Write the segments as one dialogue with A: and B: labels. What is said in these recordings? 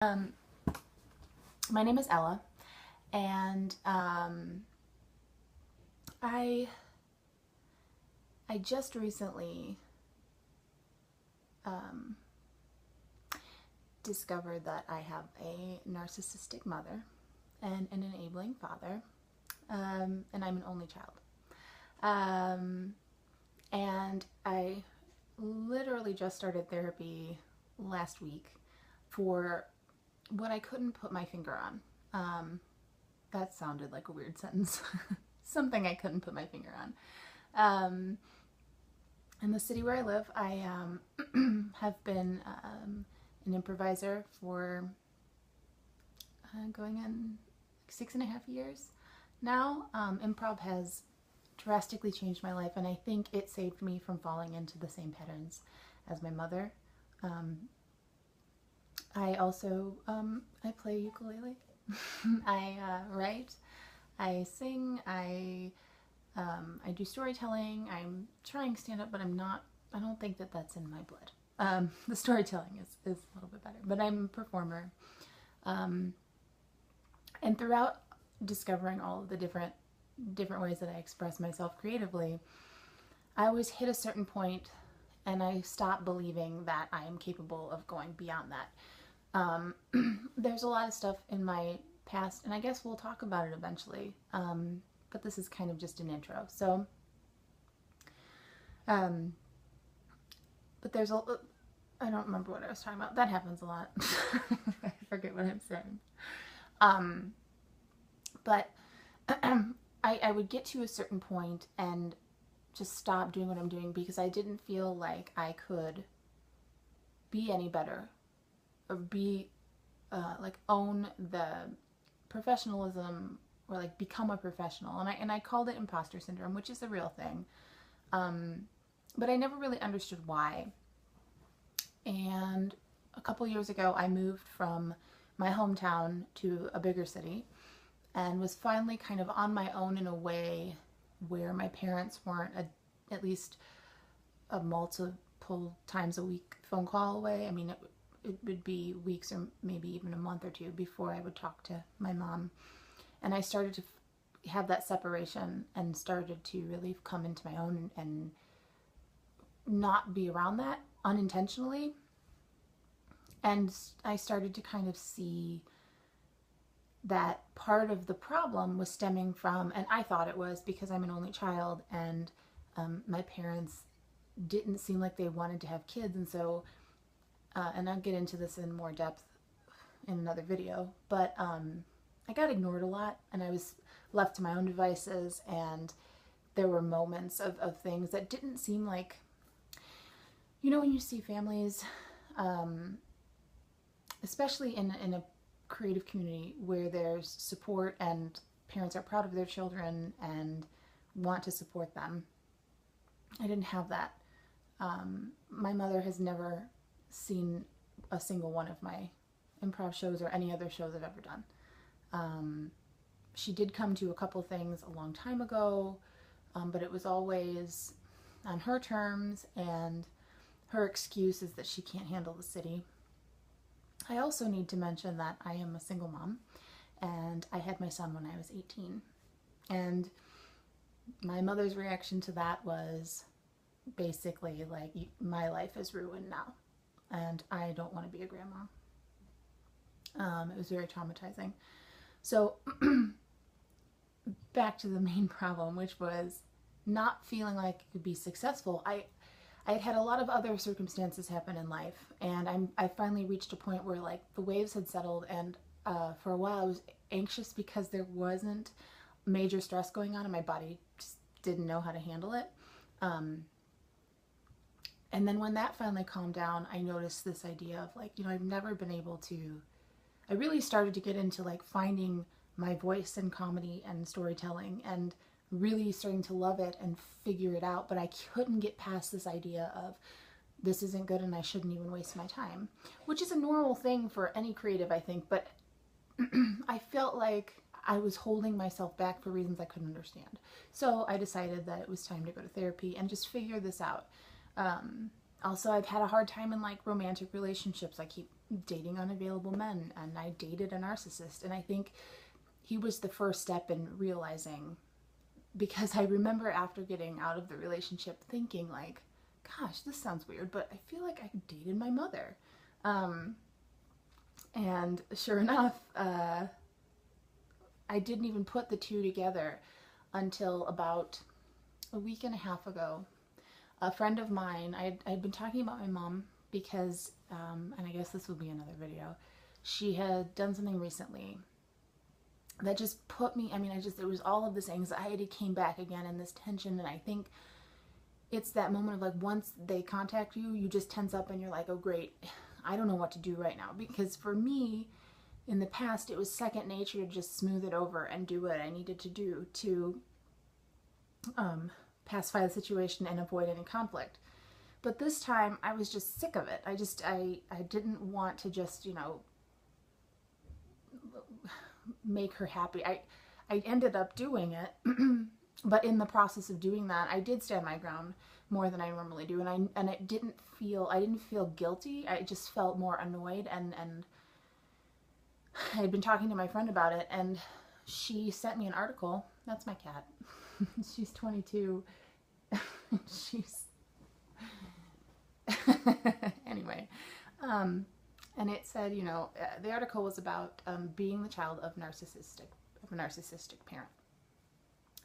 A: Um, my name is Ella, and I I just recently um, discovered that I have a narcissistic mother and an enabling father, and I'm an only child. Um, and I literally just started therapy last week for what I couldn't put my finger on. That sounded like a weird sentence. Something I couldn't put my finger on. Um, in the city where I live, I have been an improviser for going on 6.5 years now. Improv has drastically changed my life, and I think it saved me from falling into the same patterns as my mother. Um, I also I play ukulele. I write. I sing. I do storytelling. I'm trying stand up, but I'm not. I don't think that that's in my blood. The storytelling is a little bit better, but I'm a performer. Um, and throughout discovering all of the different ways that I express myself creatively, I always hit a certain point and I stopped believing that I am capable of going beyond that. There's a lot of stuff in my past, and I guess we'll talk about it eventually, but this is kind of just an intro. So, um, but there's a, I don't remember what I was talking about. That happens a lot. I forget what I'm saying. Um, but I would get to a certain point and just stop doing what I'm doing because I didn't feel like I could be any better or be like own the professionalism or like become a professional. And I called it imposter syndrome, which is a real thing. But I never really understood why. And a couple years ago, I moved from my hometown to a bigger city and was finally kind of on my own in a way where my parents weren't at least a multiple times a week phone call away. I mean, it would be weeks or maybe even a month or two before I would talk to my mom. And I started to have that separation and started to really come into my own and not be around that unintentionally. And I started to kind of see that part of the problem was stemming from, and I thought it was because I'm an only child and my parents didn't seem like they wanted to have kids. And so, and I'll get into this in more depth in another video, but I got ignored a lot and I was left to my own devices, and there were moments of things that didn't seem like, you know, when you see families, especially in a creative community where there's support and parents are proud of their children and want to support them. I didn't have that. My mother has never seen a single one of my improv shows or any other shows I've ever done. She did come to a couple things a long time ago, but it was always on her terms, and her excuse is that she can't handle the city. I also need to mention that I am a single mom, and I had my son when I was 18. And my mother's reaction to that was basically like, my life is ruined now, and I don't want to be a grandma. It was very traumatizing. So back to the main problem, which was not feeling like I could be successful. I had had a lot of other circumstances happen in life, and I finally reached a point where like the waves had settled, and for a while I was anxious because there wasn't major stress going on and my body just didn't know how to handle it. And then when that finally calmed down, I noticed this idea of like, you know, I've never been able to, I really started to get into like finding my voice in comedy and storytelling and really starting to love it and figure it out, but I couldn't get past this idea of this isn't good and I shouldn't even waste my time, which is a normal thing for any creative, I think, but I felt like I was holding myself back for reasons I couldn't understand. So I decided that it was time to go to therapy and just figure this out. Also, I've had a hard time in like romantic relationships. I keep dating unavailable men, and I dated a narcissist. And I think he was the first step in realizing, because I remember after getting out of the relationship thinking like, gosh, this sounds weird, but I feel like I dated my mother. And sure enough, I didn't even put the two together until about a week and a half ago. A friend of mine, I'd been talking about my mom because, and I guess this will be another video, she had done something recently that just put me, there was all of this anxiety came back again and this tension, and I think it's that moment of like, once they contact you, you just tense up and you're like, oh great, I don't know what to do right now. Because for me, in the past, it was second nature to just smooth it over and do what I needed to do to pacify the situation and avoid any conflict. But this time, I was just sick of it. I didn't want to just, make her happy. I ended up doing it, but in the process of doing that, I did stand my ground more than I normally do, and I didn't feel guilty. I just felt more annoyed, and I had been talking to my friend about it, and she sent me an article. That's my cat. She's 22. She's anyway. And it said, the article was about being the child of a narcissistic parent.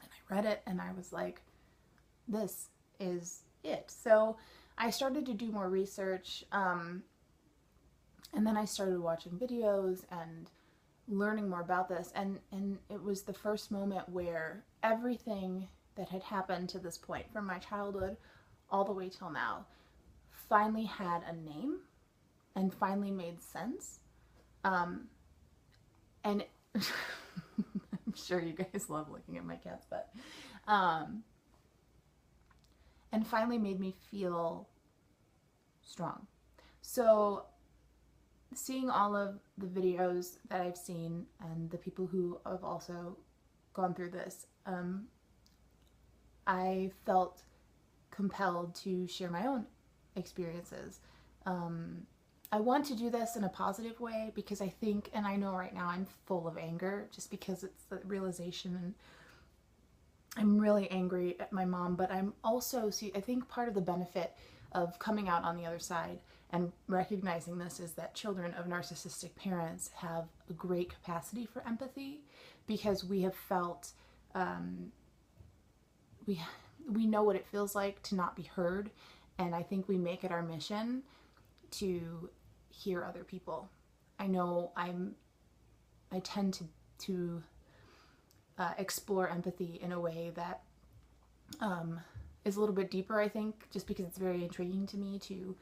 A: And I read it and I was like, this is it. So I started to do more research, and then I started watching videos and learning more about this. And it was the first moment where everything that had happened to this point, from my childhood all the way till now, finally had a name and finally made sense. And I'm sure you guys love looking at my cats, but and finally made me feel strong. So seeing all of the videos that I've seen and the people who have also gone through this, I felt compelled to share my own experiences. I want to do this in a positive way because I think, and I know right now I'm full of anger just because it's the realization, and I'm really angry at my mom, but I'm also, I think part of the benefit of coming out on the other side and recognizing this is that children of narcissistic parents have a great capacity for empathy, because we have felt, we know what it feels like to not be heard, and I think we make it our mission to hear other people. I know I tend to explore empathy in a way that is a little bit deeper, I think, just because it's very intriguing to me to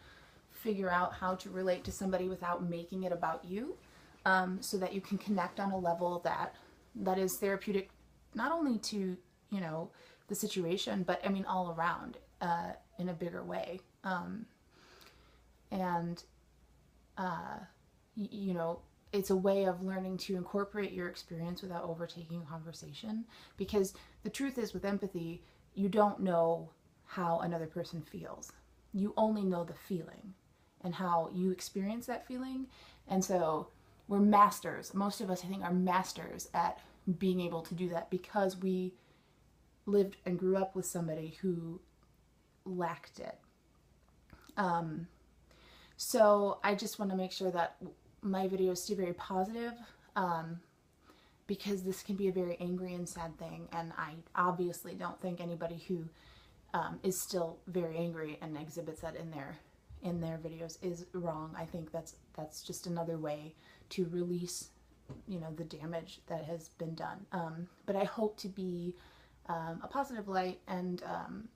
A: figure out how to relate to somebody without making it about you, so that you can connect on a level that is therapeutic, not only to, the situation, but all around, in a bigger way. It's a way of learning to incorporate your experience without overtaking a conversation, because the truth is, with empathy, you don't know how another person feels. You only know the feeling and how you experience that feeling. And so we're masters. Most of us, I think, are masters at being able to do that because we lived and grew up with somebody who lacked it. So I just want to make sure that my videos stay very positive, because this can be a very angry and sad thing, and I obviously don't think anybody who is still very angry and exhibits that in their videos is wrong. I think that's just another way to release, the damage that has been done. But I hope to be a positive light and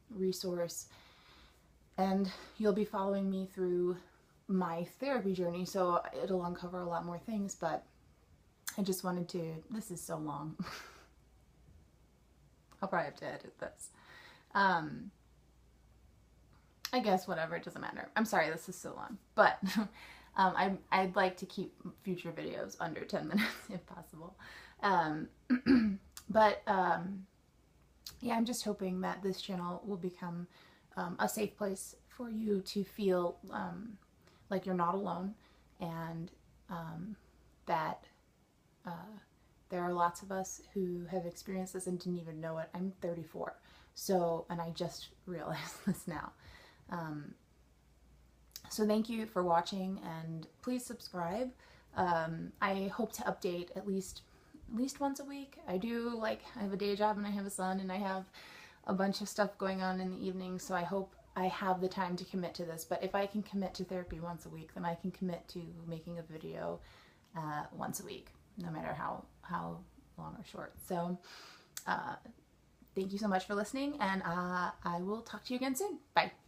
A: resource, and you'll be following me through my therapy journey, so it'll uncover a lot more things. But I just wanted to, this is so long. I'll probably have to edit this. I guess whatever, it doesn't matter. I'm sorry this is so long, but I'd like to keep future videos under 10 minutes if possible. Yeah, I'm just hoping that this channel will become a safe place for you to feel like you're not alone, and that there are lots of us who have experienced this and didn't even know it. I'm 34, so, and I just realized this now. So thank you for watching, and please subscribe. I hope to update at least once a week. I have a day job and I have a son and I have a bunch of stuff going on in the evening, so I hope I have the time to commit to this. But if I can commit to therapy once a week, then I can commit to making a video once a week, no matter how long or short. So thank you so much for listening, and I will talk to you again soon. Bye.